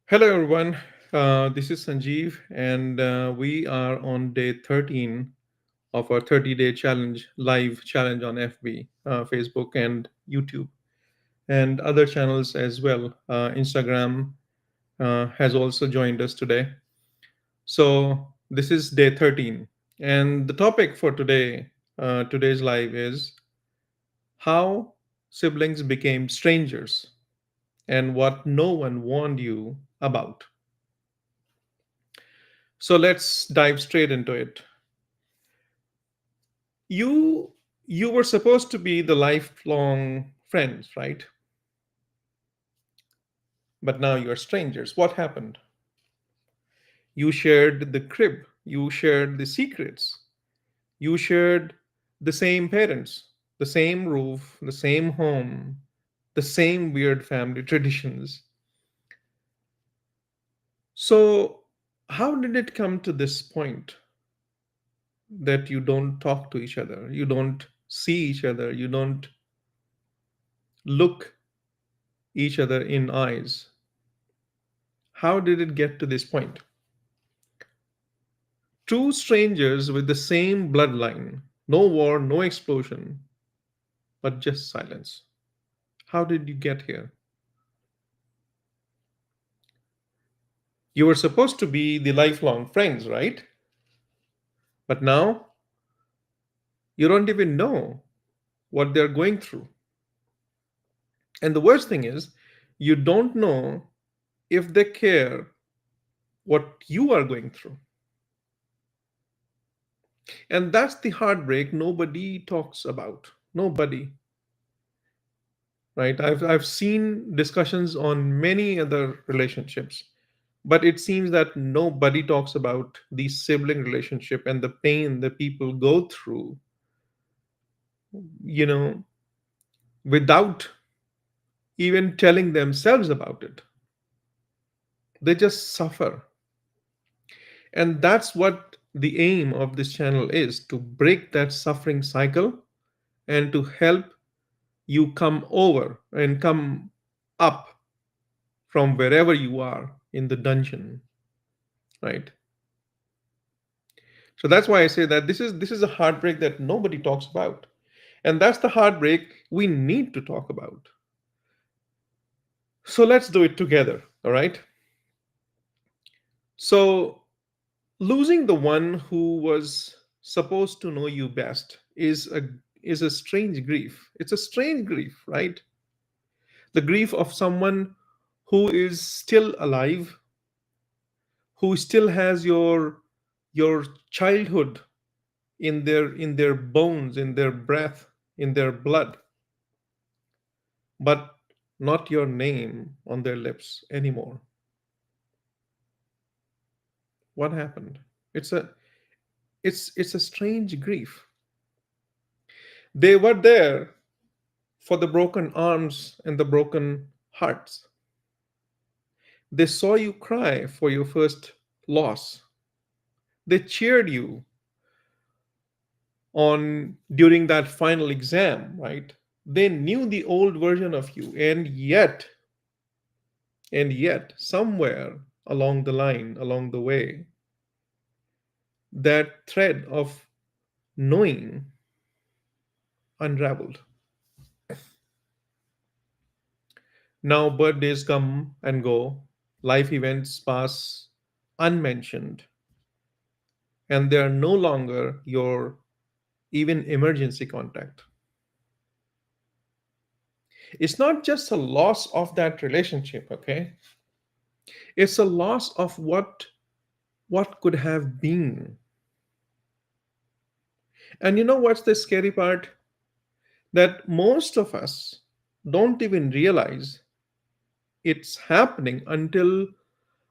Hello, everyone. This is Sanjeev, and we are on day 13 of our 30-day challenge, live challenge on FB, Facebook, and YouTube, and other channels as well. Instagram has also joined us today. So, this is day 13. And the topic for today's live is how siblings became strangers and what no one warned you about. So let's dive straight into it. You you were supposed to be the lifelong friends, right? But now you're strangers. What happened? You shared the crib, you shared the secrets, you shared the same parents, the same roof, the same home, the same weird family traditions. So how did it come to this point that you don't talk to each other, you don't see each other, you don't look each other in eyes? How did it get to this point? Two strangers with the same bloodline, no war, no explosion, but just silence. How did you get here? You were supposed to be the lifelong friends, right? But now you don't even know what they're going through. And the worst thing is, you don't know if they care what you are going through. And that's the heartbreak nobody talks about. Nobody, right? I've seen discussions on many other relationships, but it seems that nobody talks about the sibling relationship and the pain that people go through, you know, without even telling themselves about it. They just suffer. And that's what the aim of this channel is, to break that suffering cycle and to help you come over and come up from wherever you are in the dungeon, right? So that's why I say that this is a heartbreak that nobody talks about. And that's the heartbreak we need to talk about. So let's do it together, all right? So losing the one who was supposed to know you best is a strange grief. It's a strange grief, right? The grief of someone who is still alive, who still has your childhood in their bones, in their breath, in their blood, but not your name on their lips anymore. What happened? It's a strange grief. They were there for the broken arms and the broken hearts. They saw you cry for your first loss. They cheered you on during that final exam, right? They knew the old version of you, and yet somewhere along the line, along the way, that thread of knowing unraveled. Now birthdays come and go, life events pass unmentioned, and they are no longer your even emergency contact. It's not just a loss of that relationship, okay? It's a loss of what could have been. And you know what's the scary part? That most of us don't even realize it's happening until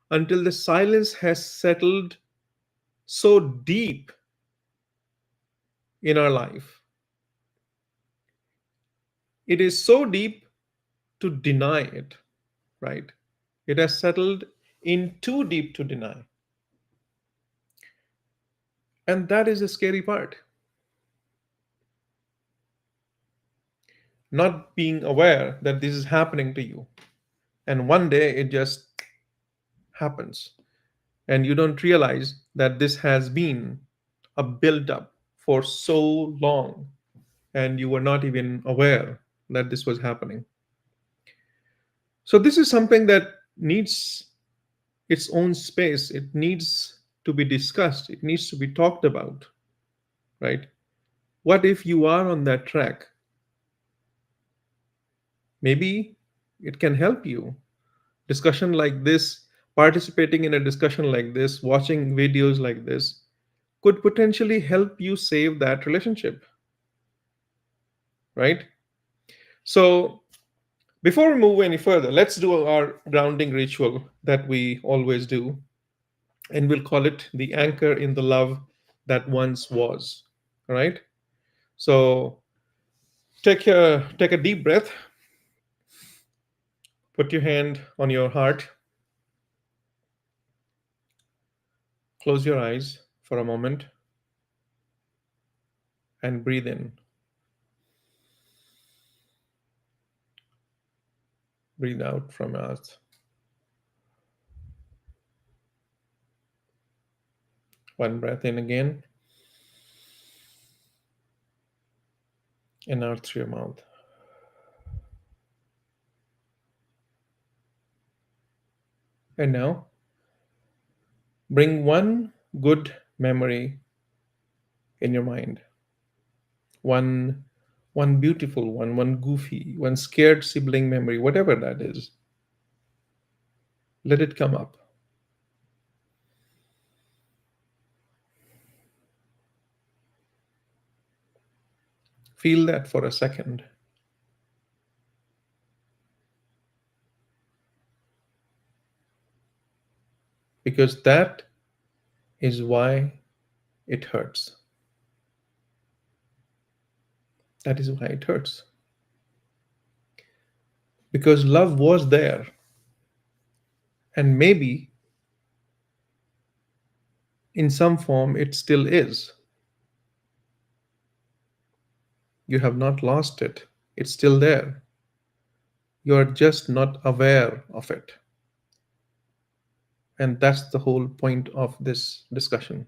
the silence has settled so deep in our life. It is so deep to deny it, right? It has settled in too deep to deny. And that is the scary part. Not being aware that this is happening to you. And one day it just happens, and you don't realize that this has been a build up for so long, and you were not even aware that this was happening. So this is something that needs its own space. It needs to be discussed, it needs to be talked about, right? What if you are on that track? Maybe it can help you. Discussion like this, participating in a discussion like this, watching videos like this could potentially help you save that relationship, right? So before we move any further, let's do our grounding ritual that we always do, and we'll call it the anchor in the love that once was. All right. So take a deep breath, put your hand on your heart, close your eyes for a moment, and breathe in. Breathe out from mouth. One breath in again, and out through your mouth. And now bring one good memory in your mind. One one beautiful one goofy, one scared sibling memory, whatever that is. Let it come up. Feel that for a second, because that is why it hurts. That is why it hurts. Because love was there, and maybe in some form it still is. You have not lost it, it's still there. You are just not aware of it. And that's the whole point of this discussion.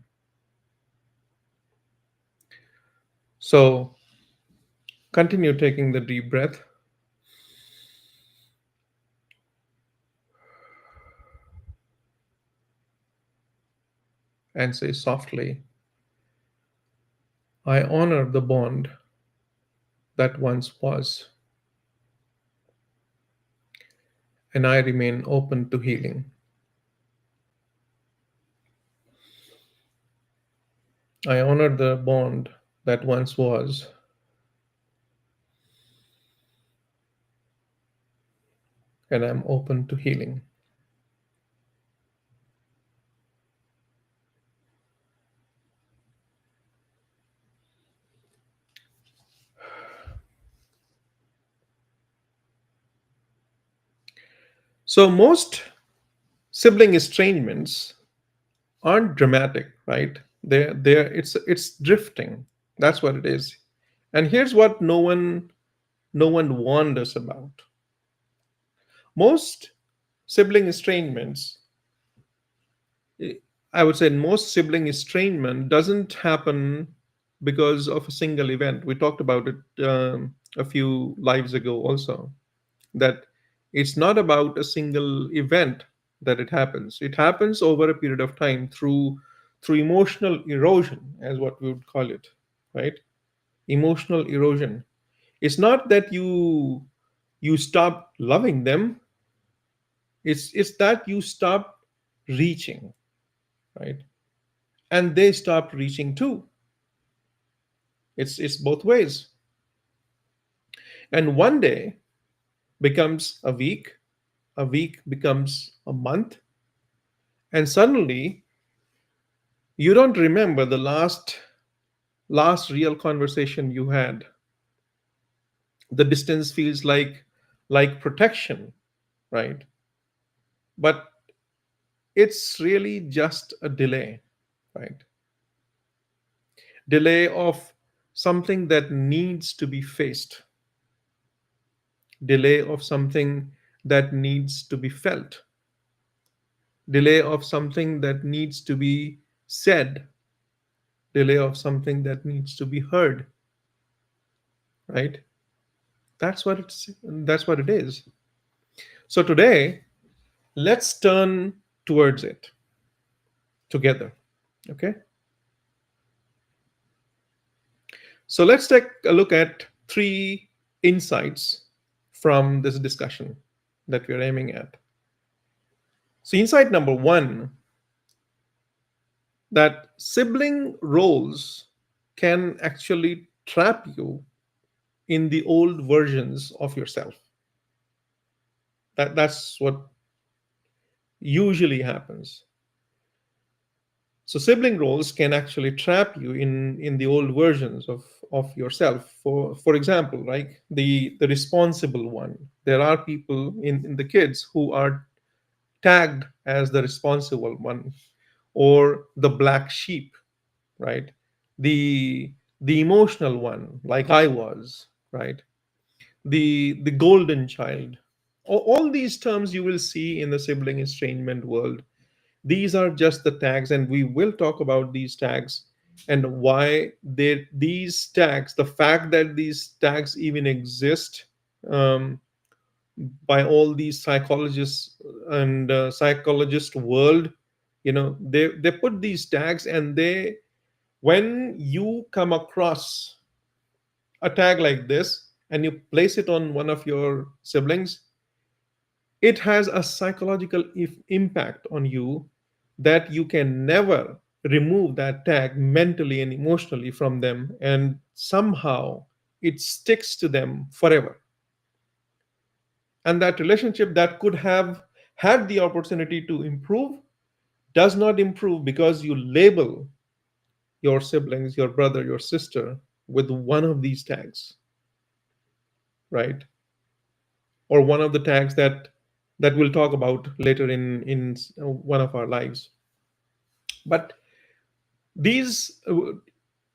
So continue taking the deep breath and say softly, I honor the bond that once was, and I remain open to healing. I honor the bond that once was, and I'm open to healing. So, most sibling estrangements aren't dramatic, right? It's drifting. That's what it is. And here's what no one warned us about. Most sibling estrangements, I would say most sibling estrangement doesn't happen because of a single event. We talked about it a few lives ago also, that it's not about a single event that it happens. It happens over a period of time through emotional erosion, as what we would call it, right? Emotional erosion. It's not that you stop loving them. It's that you stop reaching, right? And they stop reaching too. It's both ways. And one day becomes a week becomes a month, and suddenly you don't remember the last real conversation you had. The distance feels like protection, right? But it's really just a delay, right? Delay of something that needs to be faced, delay of something that needs to be felt. delay of something that needs to be said, delay of something that needs to be heard, right? That's what it is. So today, let's turn towards it together. Okay? So let's take a look at three insights from this discussion that we're aiming at. So insight number one, that sibling roles can actually trap you in the old versions of yourself. That's what usually happens. So sibling roles can actually trap you in the old versions of yourself. For example, right, the responsible one. There are people in the kids who are tagged as the responsible one, or the black sheep, right? The emotional one, like I was, right? The golden child. All these terms you will see in the sibling estrangement world. These are just the tags, and we will talk about these tags and why these tags, the fact that these tags even exist, um, by all these psychologists and psychologist world. They put these tags, and they when you come across a tag like this and you place it on one of your siblings, it has a psychological impact on you, that you can never remove that tag mentally and emotionally from them, and somehow it sticks to them forever. And that relationship that could have had the opportunity to improve does not improve because you label your siblings, your brother, your sister, with one of these tags, right? Or one of the tags that we'll talk about later in one of our lives. But these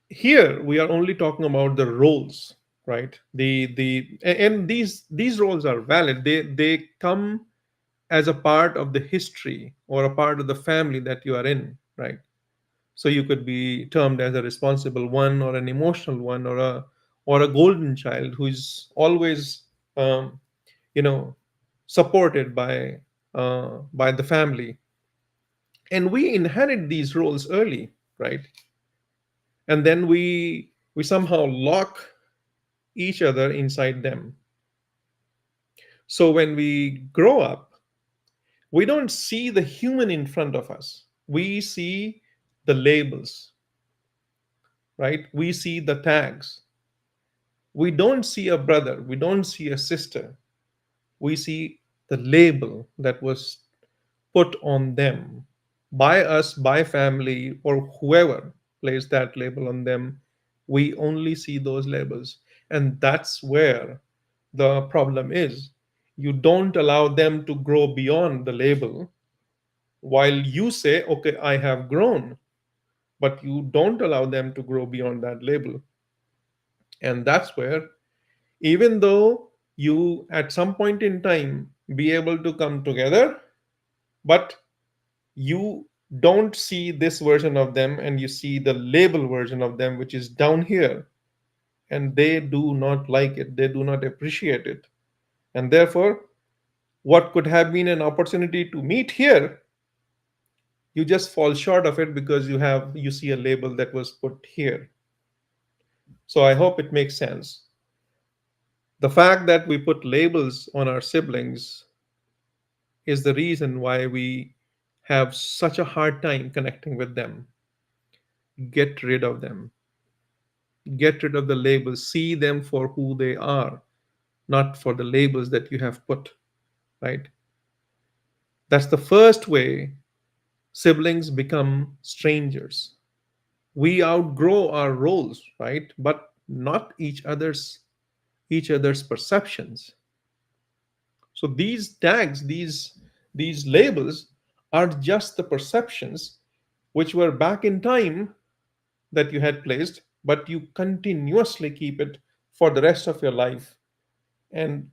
here we are only talking about the roles, right? And these roles are valid. They come as a part of the history or a part of the family that you are in, right? So you could be termed as a responsible one, or an emotional one, or a golden child who is always, um, you know supported by the family. And we inherit these roles early, right? And then we somehow lock each other inside them. So when we grow up, we don't see the human in front of us. We see the labels, right? We see the tags. We don't see a brother, we don't see a sister. We see the label that was put on them by us, by family, or whoever placed that label on them. We only see those labels. And that's where the problem is. You don't allow them to grow beyond the label, while you say, okay, I have grown, but you don't allow them to grow beyond that label. And that's where, even though you at some point in time be able to come together, but you don't see this version of them, and you see the label version of them, which is down here, and they do not like it, they do not appreciate it. And therefore, what could have been an opportunity to meet here, you just fall short of it because you see a label that was put here. So I hope it makes sense. The fact that we put labels on our siblings is the reason why we have such a hard time connecting with them. Get rid of them. Get rid of the labels. See them for who they are, not for the labels that you have put, right? That's the first way siblings become strangers. We outgrow our roles, right? But not each other's perceptions. So these tags, these labels are just the perceptions which were back in time that you had placed, but you continuously keep it for the rest of your life. And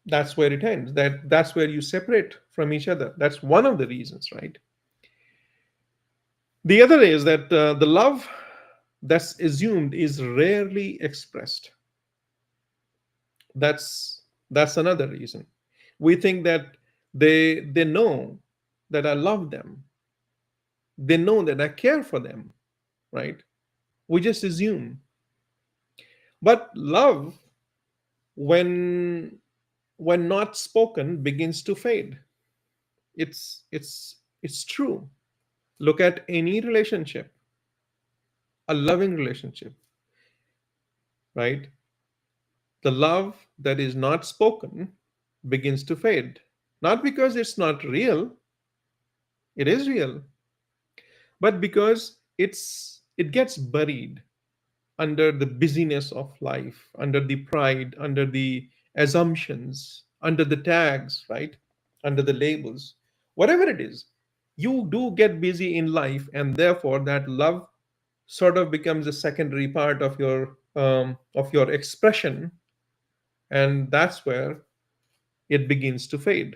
That's where it ends. That's where you separate from each other. That's one of the reasons, right? The other is that the love that's assumed is rarely expressed. That's another reason. We think that they know that I love them. They know that I care for them, right? We just assume. But love, when when not spoken, begins to fade. It's true. Look at any relationship, a loving relationship, right? The love that is not spoken begins to fade. Not because it's not real, it is real, but because it gets buried under the busyness of life, under the pride, under the assumptions, under the tags, right? Under the labels, whatever it is. You do get busy in life, and therefore that love sort of becomes a secondary part of your expression, and that's where it begins to fade,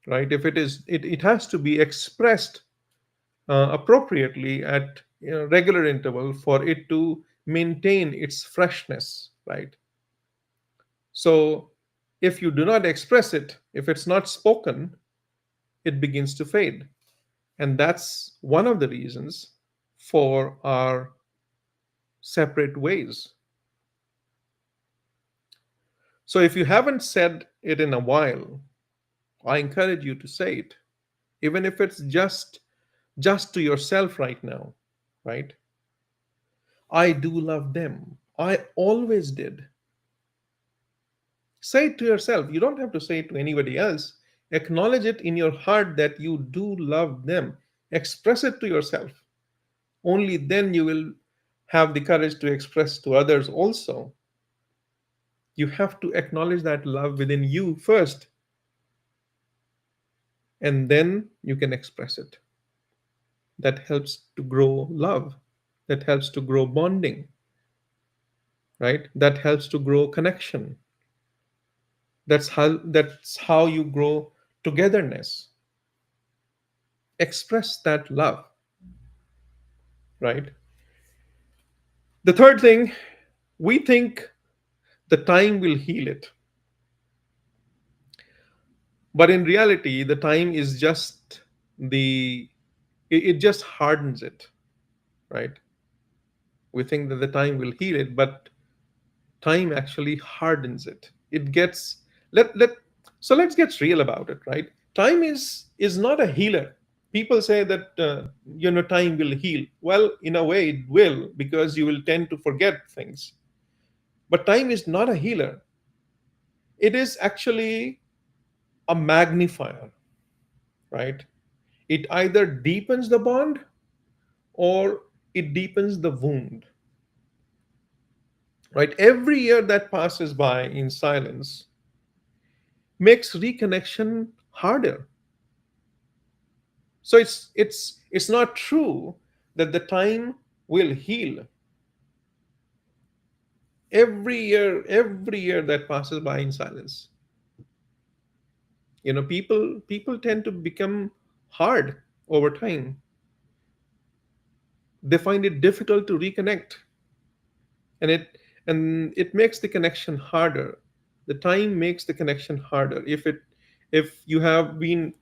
right? If it has to be expressed appropriately at regular interval for it to maintain its freshness, right? So if you do not express it, if it's not spoken, it begins to fade. And that's one of the reasons for our separate ways. So if you haven't said it in a while, I encourage you to say it, even if it's just to yourself right now, right? I do love them. I always did. Say it to yourself. You don't have to say it to anybody else. Acknowledge it in your heart that you do love them. Express it to yourself. Only then you will have the courage to express to others also. You have to acknowledge that love within you first, and then you can express it. That helps to grow love. That helps to grow bonding, right? That helps to grow connection. That's how you grow togetherness. Express that love, right? The third thing, we think the time will heal it, but in reality the time is just the it just hardens it, right? We think that the time will heal it, but time actually hardens it. It gets let so let's get real about it, right? Time is not a healer. People say that time will heal. Well, in a way it will, because you will tend to forget things. But time is not a healer. It is actually a magnifier, right? It either deepens the bond or it deepens the wound, right? Every year that passes by in silence makes reconnection harder. So it's not true that the time will heal. Every year that passes by in silence, people tend to become hard over time. They find it difficult to reconnect, and it makes the connection harder. The time makes the connection harder. If you have been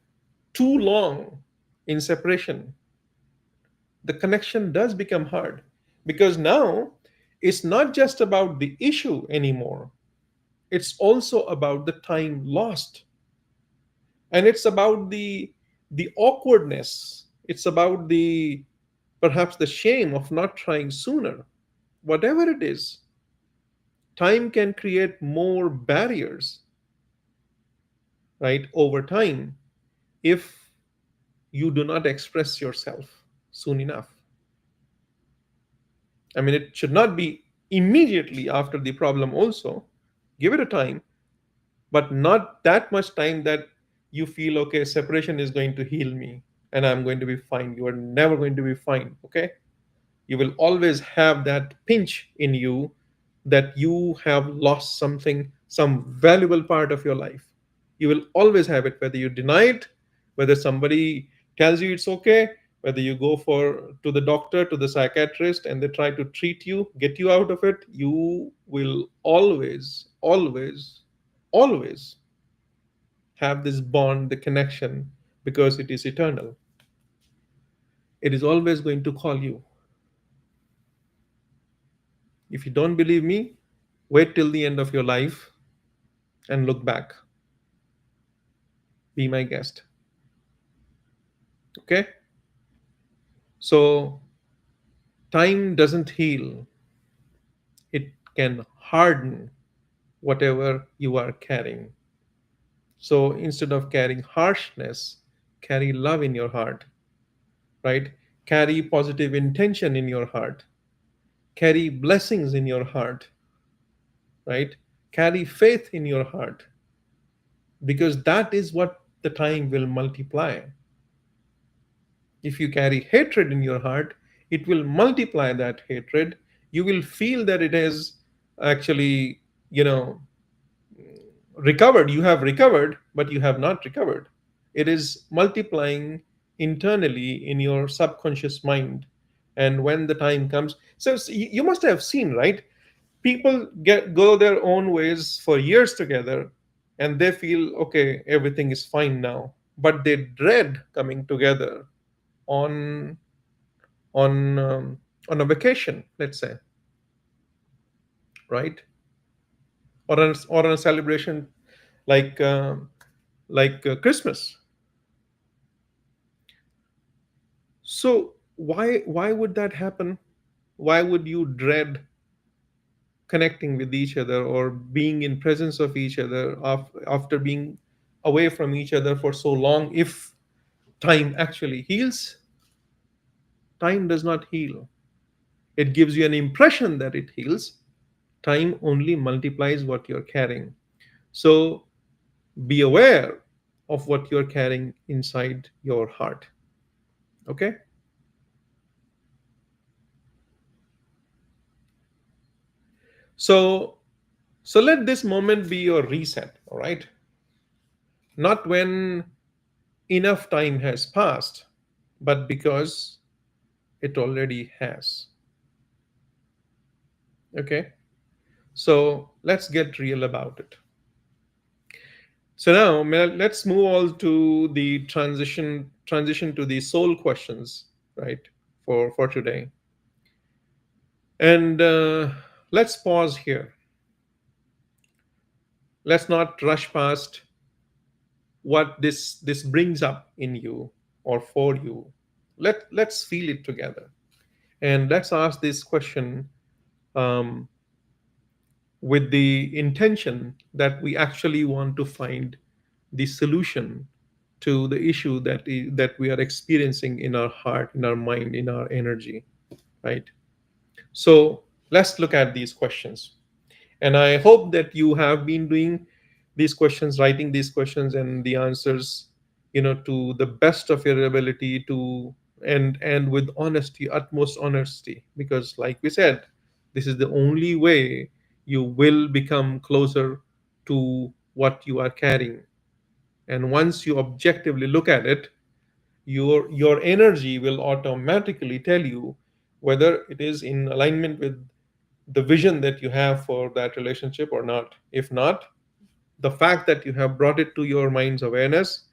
too long in separation, the connection does become hard, because now it's not just about the issue anymore. It's also about the time lost, and it's about the awkwardness. It's about the perhaps the shame of not trying sooner. Whatever it is, time can create more barriers, right, over time, if you do not express yourself soon enough. I mean, it should not be immediately after the problem also. Give it a time, but not that much time that you feel, okay, separation is going to heal me and I'm going to be fine. You are never going to be fine, okay? You will always have that pinch in you that you have lost something some valuable part of your life. You will always have it, whether you deny it, whether somebody tells you it's okay, whether you go for to the doctor, to the psychiatrist, and they try to treat you, get you out of it. You will always, always, always have this bond, the connection, because it is eternal. It is always going to call you. If you don't believe me, wait till the end of your life and look back. Be my guest. Okay? So, time doesn't heal, it can harden whatever you are carrying. So, instead of carrying harshness, carry love in your heart, right? Carry positive intention in your heart, carry blessings in your heart, right? Carry faith in your heart, because that is what the time will multiply. If you carry hatred in your heart, it will multiply that hatred. You will feel that it has actually, you know, recovered. You have recovered, but you have not recovered. It is multiplying internally in your subconscious mind. And when the time comes, so you must have seen, right? People go their own ways for years together, and they feel okay, everything is fine now, but they dread coming together on on um, on a vacation, let's say, right? Or on a celebration like Christmas. So why would that happen? Why would you dread connecting with each other or being in presence of each other after being away from each other for so long? If time actually heals, time does not heal. It gives you an impression that it heals. Time only multiplies what you're carrying. So be aware of what you're carrying inside your heart. Okay? So so let this moment be your reset, all right? Not when enough time has passed, but because it already has. Okay? So let's get real about it. So now let's move on to the transition to the soul questions, right? For today. And let's pause here. Let's not rush past what this brings up in you or for you. Let's feel it together, and let's ask this question, um, with the intention that we actually want to find the solution to the issue that we are experiencing in our heart, in our mind, in our energy, right? So let's look at these questions. And I hope that you have been doing these questions, writing these questions and the answers, to the best of your ability, to and with honesty, utmost honesty, because like we said, this is the only way you will become closer to what you are carrying. And once you objectively look at it, your energy will automatically tell you whether it is in alignment with the vision that you have for that relationship or not. If not, the fact that you have brought it to your mind's awareness,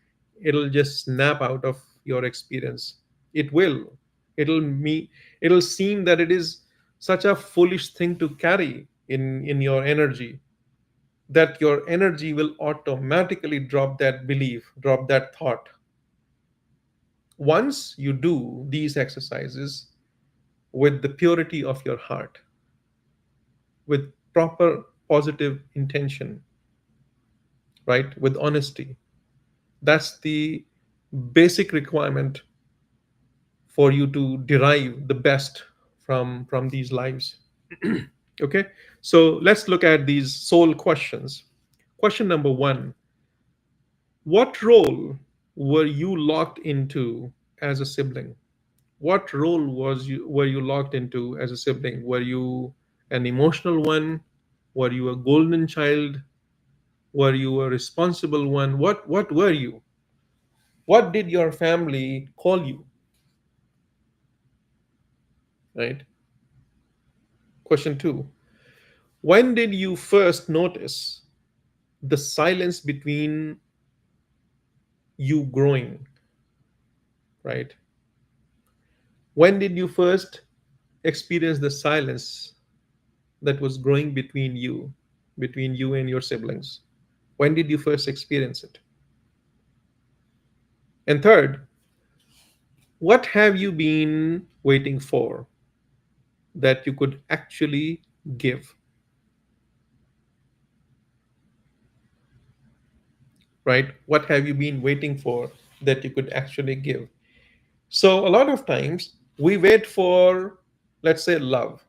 it'll just snap out of your experience. It will. It'll seem that it is such a foolish thing to carry in your energy, that your energy will automatically drop that belief, drop that thought. Once you do these exercises with the purity of your heart, with proper positive intention, right, with honesty, that's the basic requirement for you to derive the best from these lives. Okay, so let's look at these soul questions. Question number 1: what role were you locked into as a sibling? What role were you locked into as a sibling? Were you an emotional one? Were you a golden child? Were you a responsible one? What were you? What did your family call you? Right? Question 2. When did you first notice the silence between you growing? Right? When did you first experience the silence that was growing between you and your siblings? When did you first experience it? And third, what have you been waiting for that you could actually give? Right? What have you been waiting for that you could actually give? So, a lot of times we wait for, let's say, love,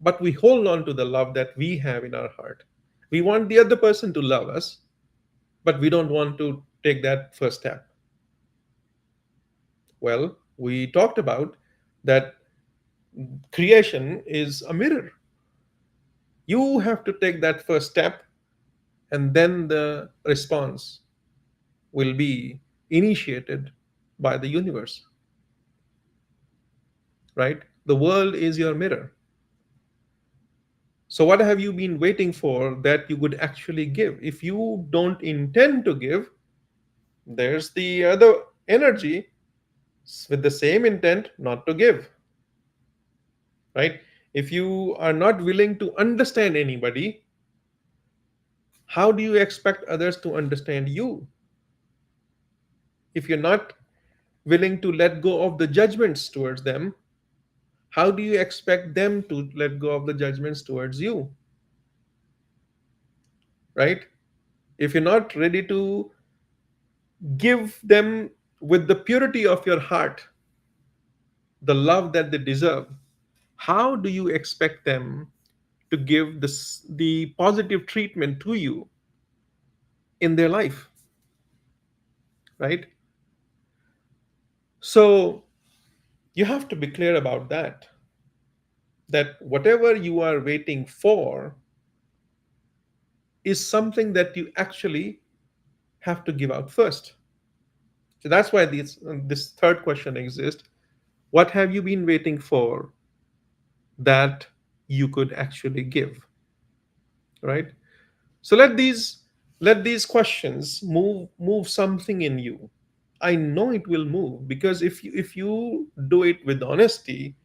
but we hold on to the love that we have in our heart. We want the other person to love us, but we don't want to take that first step. Well, we talked about that creation is a mirror. You have to take that first step, and then the response will be initiated by the universe, right? The world is your mirror. So, what have you been waiting for that you could actually give? If you don't intend to give, there's the other energy with the same intent not to give, right? If you are not willing to understand anybody, how do you expect others to understand you? If you're not willing to let go of the judgments towards them, how do you expect them to let go of the judgments towards you? Right? If you're not ready to give them with the purity of your heart the love that they deserve, how do you expect them to give the positive treatment to you in their life? Right? So you have to be clear about that whatever you are waiting for is something that you actually have to give out first. So that's why this third question exists. What have you been waiting for that you could actually give? Right? So let these questions move something in you. I know it will move because if you do it with honesty,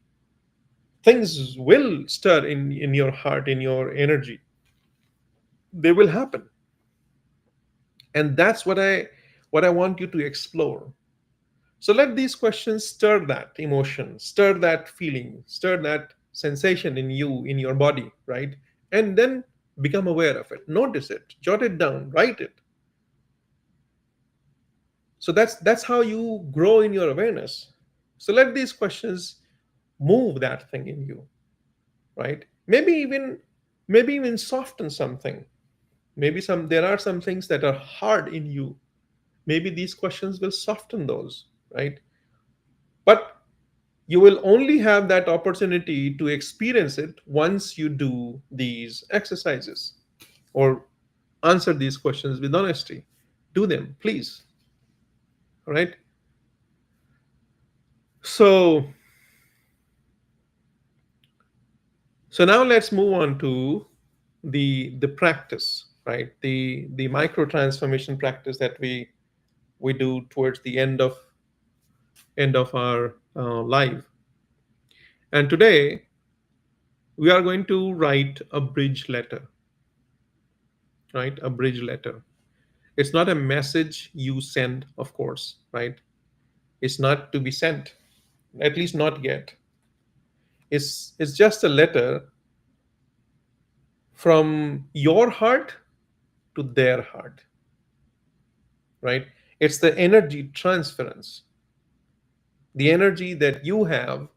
things will stir in your heart, in your energy. They will happen. And that's what I want you to explore. So let these questions stir that emotion, stir that feeling, stir that sensation in you, in your body, right? And then become aware of it. Notice it, jot it down, write it. So that's how you grow in your awareness. So let these questions move that thing in you, right? Maybe even soften something. Maybe there are some things that are hard in you. Maybe these questions will soften those, right? But you will only have that opportunity to experience it once you do these exercises or answer these questions with honesty. Do them, please. All right. So so now let's move on to the practice, right? The micro transformation practice that we do towards the end of our life. And today we are going to write a bridge letter, right? A bridge letter. It's not a message you send, of course, right? It's not to be sent, at least not yet. It's just a letter from your heart to their heart, right? It's the energy transference. The energy that you have,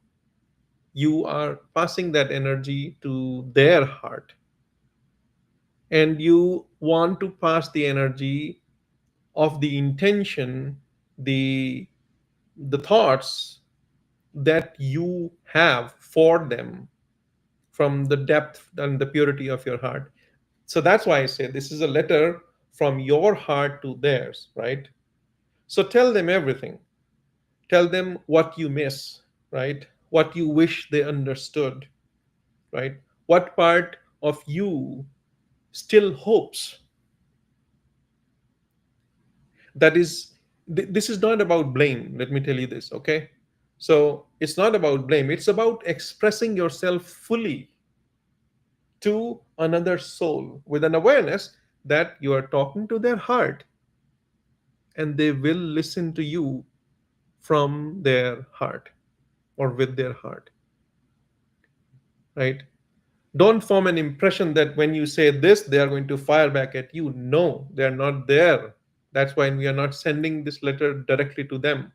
you are passing that energy to their heart. And you want to pass the energy of the intention, the the thoughts that you have for them from the depth and the purity of your heart. So that's why I say this is a letter from your heart to theirs, right? So tell them everything. Tell them what you miss, right? What you wish they understood, right? What part of you still hopes. That is, this is not about blame. Let me tell you this, okay? So it's not about blame, it's about expressing yourself fully to another soul with an awareness that you are talking to their heart and they will listen to you from their heart or with their heart, right? Don't form an impression that when you say this, they are going to fire back at you. No, they are not there. That's why we are not sending this letter directly to them.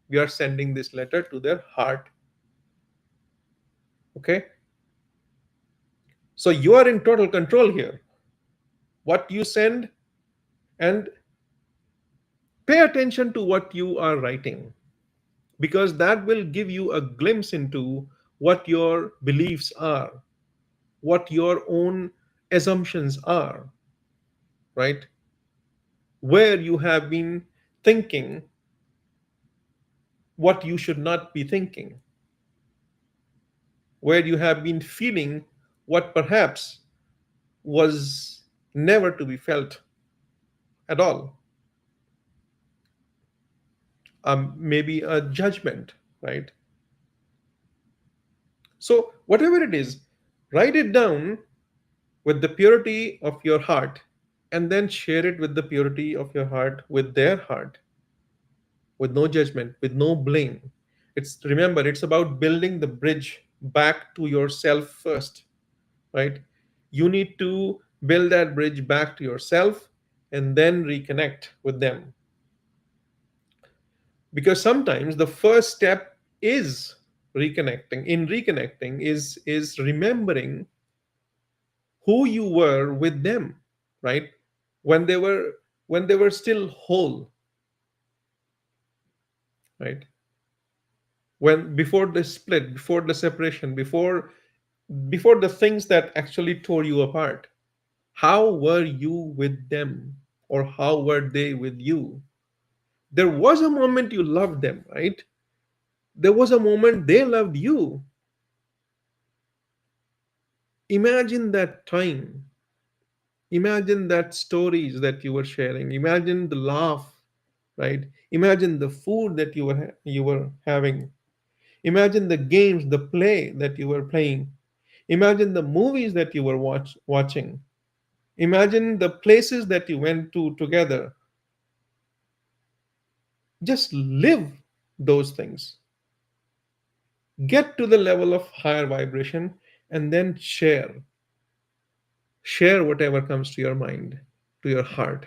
We are sending this letter to their heart. Okay? So you are in total control here. What you send, and pay attention to what you are writing, because that will give you a glimpse into what your beliefs are, what your own assumptions are, right? Where you have been thinking what you should not be thinking, where you have been feeling what perhaps was never to be felt at all. Maybe a judgment, right? So, whatever it is, write it down with the purity of your heart and then share it with the purity of your heart with their heart, with no judgment, with no blame. It's, remember, it's about building the bridge back to yourself first, right? You need to build that bridge back to yourself and then reconnect with them. Because sometimes the first step is reconnecting. In reconnecting is remembering who you were with them, right? When they were, when they were still whole, right? When, before the split, before the separation, before the things that actually tore you apart, how were you with them, or how were they with you? There was a moment you loved them, right? There was a moment they loved you. Imagine that time. Imagine that stories that you were sharing. Imagine the laugh, right? Imagine the food that you were having. Imagine the games, the play that you were playing. Imagine the movies that you were watching. Imagine the places that you went to together. Just live those things. Get to the level of higher vibration and then share whatever comes to your mind, to your heart.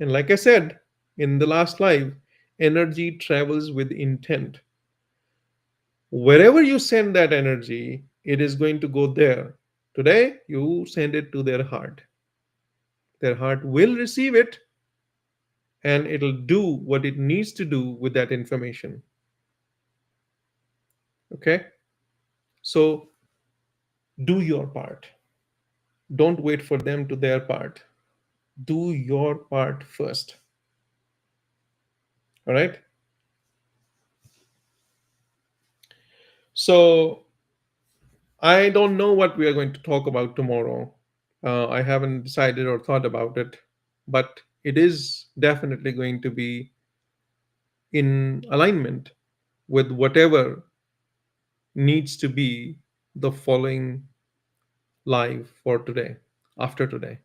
And like I said in the last live, energy travels with intent. Wherever you send that energy, it is going to go there. Today you send it to their heart. Their heart will receive it, and it'll do what it needs to do with that information. Okay? So do your part. Don't wait for them to their part. Do your part first. All right? So I don't know what we are going to talk about tomorrow. I haven't decided or thought about it, but it is definitely going to be in alignment with whatever needs to be the following live for today, after today.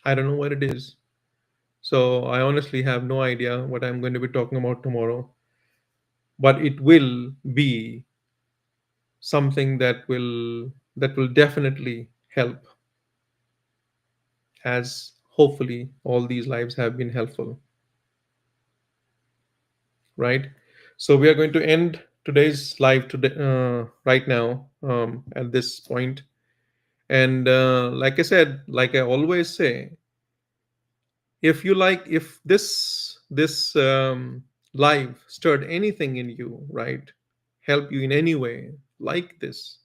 I don't know what it is. So I honestly have no idea what I'm going to be talking about tomorrow, but it will be something that will definitely help, as hopefully all these lives have been helpful, right? So we are going to end today's live today, right now, at this point. And like I said, like I always say, if you like, if this live stirred anything in you, right, help you in any way, like this,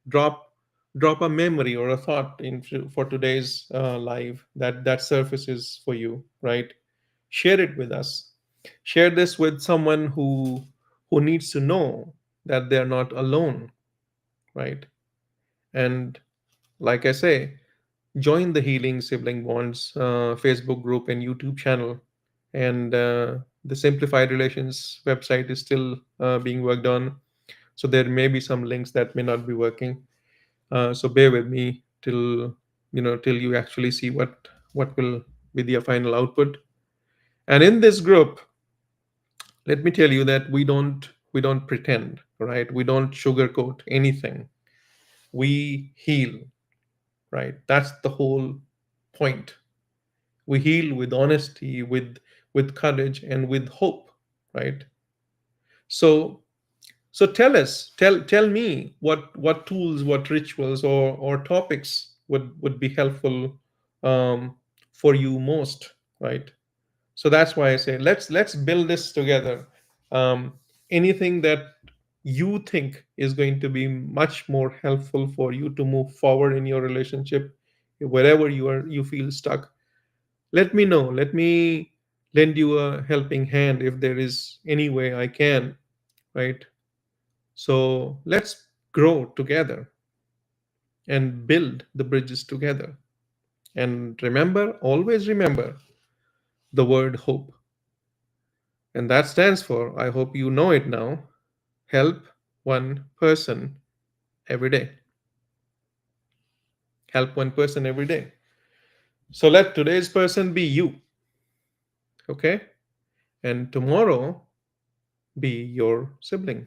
drop drop a memory or a thought in for today's live that surfaces for you, right? Share it with us. Share this with someone who needs to know that they're not alone, right? And like I say, join the Healing Sibling Bonds Facebook group and YouTube channel. And the Simplified Relations website is still being worked on. So there may be some links that may not be working. So bear with me till till you actually see what will be the final output. And in this group, let me tell you that we don't pretend, right? We don't sugarcoat anything. We heal, right? That's the whole point. We heal with honesty, with courage, and with hope, right? So so tell me what tools, what rituals or topics would be helpful um, for you most, right? So that's why I say let's build this together. um, Anything that you think is going to be much more helpful for you to move forward in your relationship, wherever you feel stuck, let me know. Let me lend you a helping hand if there is any way I can, right? So let's grow together and build the bridges together. And remember, always remember the word hope. And that stands for, I hope you know it now, help one person every day. Help one person every day. So let today's person be you, okay? And tomorrow be your sibling.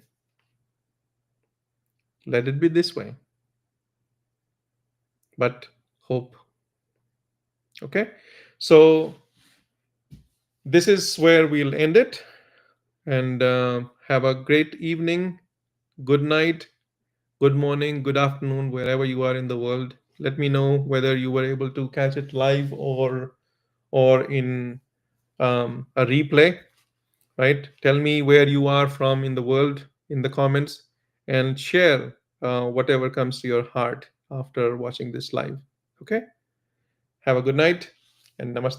Let it be this way. But hope, okay? So this is where we'll end it. And have a great evening. Good night, good morning, good afternoon, wherever you are in the world. Let me know whether you were able to catch it live or in a replay, right? Tell me where you are from in the world in the comments, and share whatever comes to your heart after watching this live. Okay? Have a good night and namaste.